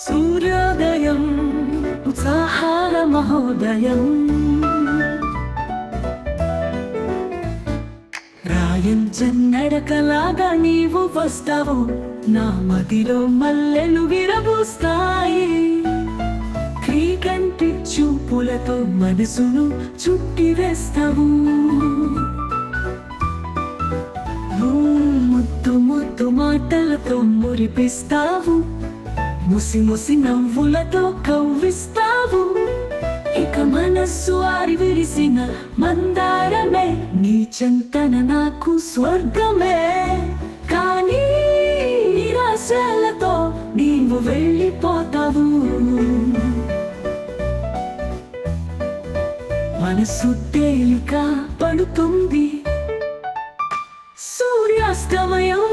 సూర్యోదయం ఉత్సాహాల మహోదయం రాయంజన్నడకలాగా నీవు వస్తావు, నా మదిలో మల్లెలు విరబూస్తాయి. క్రీకంటి చూపులతో మనసును చుట్టి వేస్తావు. ముద్దు ముద్దు మాటలతో మురిపిస్తావు, ముసి ముసి నవ్వులతో కవ్విస్తావు. ఇక మనస్సు ఆరి విరిసిన మందారమే, నీ చెంతన నాకు స్వర్గమే. కానీ నిరాశలతో నీవు వెళ్ళిపోతావు. మనసు తేలిక పడుతుంది, సూర్యాస్తమయం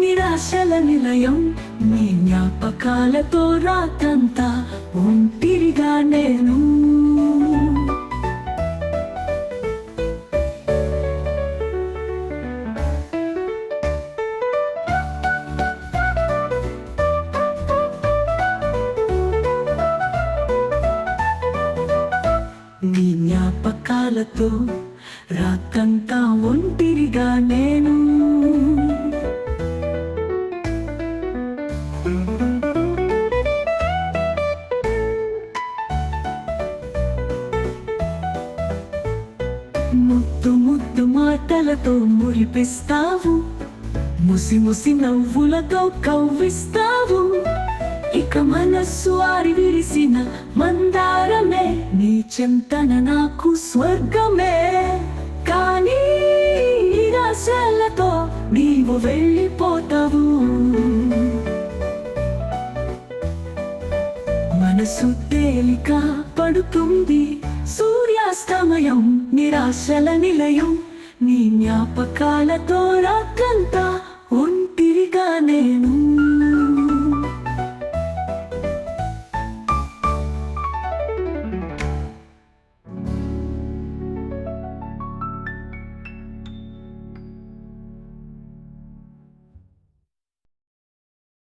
నిరాశల నిలయం. నీ జ్ఞాపకాలతో రాతంతా ఒంటిరిగా నేను. నీ జ్ఞాపకాలతో రాతంతా ఒంటిరిగా నేను. ముద్దు ముద్దు మాటలతో మురిపిస్తావు, ముసి ముసి నవ్వులతో కవ్విస్తావు. ఇక మనస్సు ఆరి విరిసిన మందారమే, నీ చెంతన నాకు స్వర్గమే. కానీ నిరాశలతో నీవు వెళ్ళిపోతావు. మనసు తేలిక పడుతుంది, సూర్యాస్తమయం నిరాశల నిలయం. నీ జ్ఞాపకాలతో రాత్రంతా